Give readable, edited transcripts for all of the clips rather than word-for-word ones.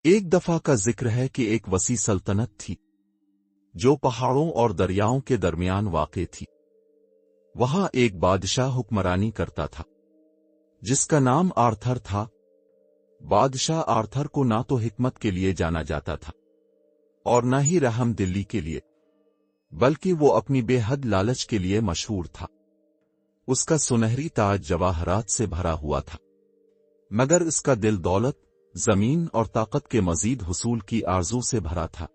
ایک دفعہ کا ذکر ہے کہ ایک وسیع سلطنت تھی جو پہاڑوں اور دریاؤں کے درمیان واقع تھی۔ وہاں ایک بادشاہ حکمرانی کرتا تھا جس کا نام آرتھر تھا۔ بادشاہ آرتھر کو نہ تو حکمت کے لیے جانا جاتا تھا اور نہ ہی رحم دلی کے لیے، بلکہ وہ اپنی بے حد لالچ کے لیے مشہور تھا۔ اس کا سنہری تاج جواہرات سے بھرا ہوا تھا، مگر اس کا دل دولت، زمین اور طاقت کے مزید حصول کی آرزو سے بھرا تھا۔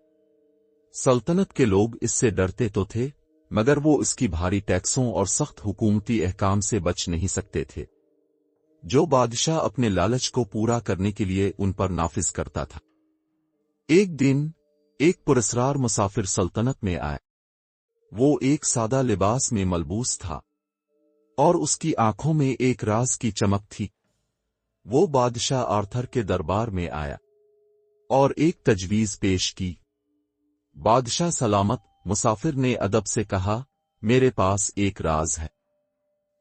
سلطنت کے لوگ اس سے ڈرتے تو تھے، مگر وہ اس کی بھاری ٹیکسوں اور سخت حکومتی احکام سے بچ نہیں سکتے تھے جو بادشاہ اپنے لالچ کو پورا کرنے کے لیے ان پر نافذ کرتا تھا۔ ایک دن ایک پراسرار مسافر سلطنت میں آئے۔ وہ ایک سادہ لباس میں ملبوس تھا اور اس کی آنکھوں میں ایک راز کی چمک تھی۔ وہ بادشاہ آرتھر کے دربار میں آیا اور ایک تجویز پیش کی۔ بادشاہ سلامت، مسافر نے ادب سے کہا، میرے پاس ایک راز ہے۔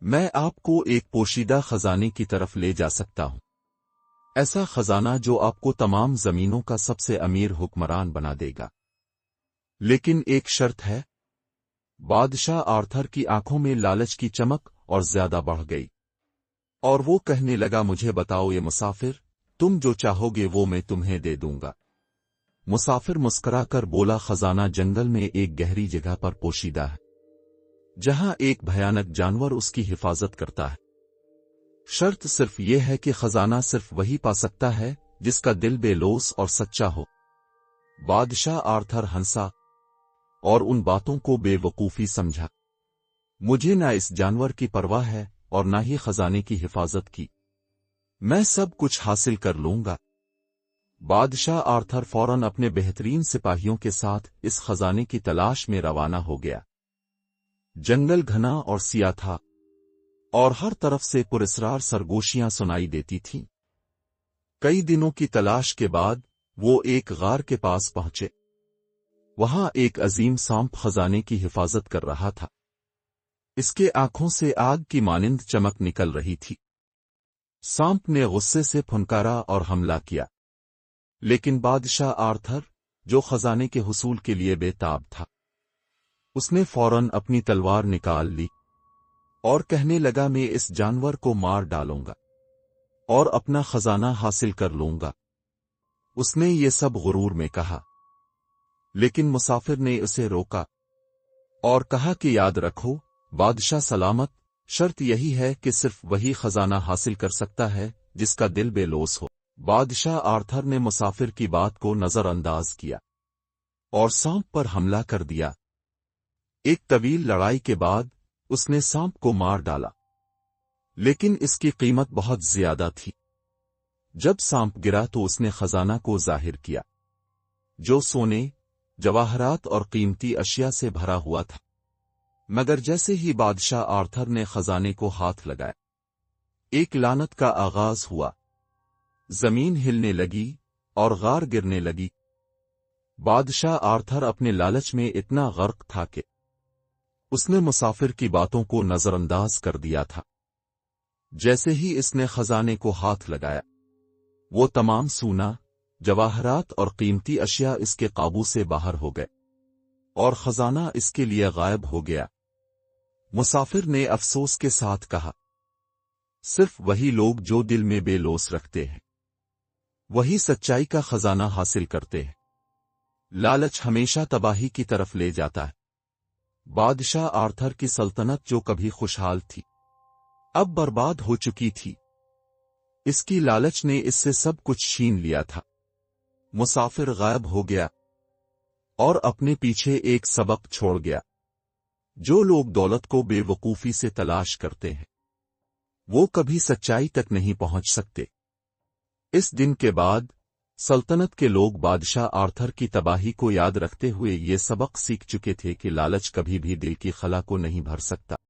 میں آپ کو ایک پوشیدہ خزانے کی طرف لے جا سکتا ہوں، ایسا خزانہ جو آپ کو تمام زمینوں کا سب سے امیر حکمران بنا دے گا، لیکن ایک شرط ہے۔ بادشاہ آرتھر کی آنکھوں میں لالچ کی چمک اور زیادہ بڑھ گئی، اور وہ کہنے لگا، مجھے بتاؤ یہ مسافر، تم جو چاہو گے وہ میں تمہیں دے دوں گا۔ مسافر مسکرا کر بولا، خزانہ جنگل میں ایک گہری جگہ پر پوشیدہ ہے، جہاں ایک بھیانک جانور اس کی حفاظت کرتا ہے۔ شرط صرف یہ ہے کہ خزانہ صرف وہی پا سکتا ہے جس کا دل بے لوث اور سچا ہو۔ بادشاہ آرتھر ہنسا اور ان باتوں کو بے وقوفی سمجھا۔ مجھے نہ اس جانور کی پرواہ ہے اور نہ ہی خزانے کی حفاظت کی، میں سب کچھ حاصل کر لوں گا۔ بادشاہ آرتھر فوراً اپنے بہترین سپاہیوں کے ساتھ اس خزانے کی تلاش میں روانہ ہو گیا۔ جنگل گھنا اور سیاہ تھا اور ہر طرف سے پراسرار سرگوشیاں سنائی دیتی تھیں۔ کئی دنوں کی تلاش کے بعد وہ ایک غار کے پاس پہنچے۔ وہاں ایک عظیم سانپ خزانے کی حفاظت کر رہا تھا۔ اس کے آنکھوں سے آگ کی مانند چمک نکل رہی تھی۔ سانپ نے غصے سے پھنکارا اور حملہ کیا، لیکن بادشاہ آرتھر، جو خزانے کے حصول کے لیے بے تاب تھا، اس نے فوراً اپنی تلوار نکال لی اور کہنے لگا، میں اس جانور کو مار ڈالوں گا اور اپنا خزانہ حاصل کر لوں گا۔ اس نے یہ سب غرور میں کہا، لیکن مسافر نے اسے روکا اور کہا کہ یاد رکھو بادشاہ سلامت، شرط یہی ہے کہ صرف وہی خزانہ حاصل کر سکتا ہے جس کا دل بے لوث ہو۔ بادشاہ آرتھر نے مسافر کی بات کو نظر انداز کیا اور سانپ پر حملہ کر دیا۔ ایک طویل لڑائی کے بعد اس نے سانپ کو مار ڈالا، لیکن اس کی قیمت بہت زیادہ تھی۔ جب سانپ گرا تو اس نے خزانہ کو ظاہر کیا، جو سونے، جواہرات اور قیمتی اشیاء سے بھرا ہوا تھا۔ مگر جیسے ہی بادشاہ آرتھر نے خزانے کو ہاتھ لگایا، ایک لعنت کا آغاز ہوا۔ زمین ہلنے لگی اور غار گرنے لگی۔ بادشاہ آرتھر اپنے لالچ میں اتنا غرق تھا کہ اس نے مسافر کی باتوں کو نظر انداز کر دیا تھا۔ جیسے ہی اس نے خزانے کو ہاتھ لگایا، وہ تمام سونا، جواہرات اور قیمتی اشیاء اس کے قابو سے باہر ہو گئے اور خزانہ اس کے لیے غائب ہو گیا۔ مسافر نے افسوس کے ساتھ کہا، صرف وہی لوگ جو دل میں بے لوث رکھتے ہیں وہی سچائی کا خزانہ حاصل کرتے ہیں۔ لالچ ہمیشہ تباہی کی طرف لے جاتا ہے۔ بادشاہ آرتھر کی سلطنت جو کبھی خوشحال تھی، اب برباد ہو چکی تھی۔ اس کی لالچ نے اس سے سب کچھ چھین لیا تھا۔ مسافر غائب ہو گیا اور اپنے پیچھے ایک سبق چھوڑ گیا۔ جو لوگ دولت کو بے وقوفی سے تلاش کرتے ہیں وہ کبھی سچائی تک نہیں پہنچ سکتے۔ اس دن کے بعد سلطنت کے لوگ بادشاہ آرتھر کی تباہی کو یاد رکھتے ہوئے یہ سبق سیکھ چکے تھے کہ لالچ کبھی بھی دل کی خلا کو نہیں بھر سکتا۔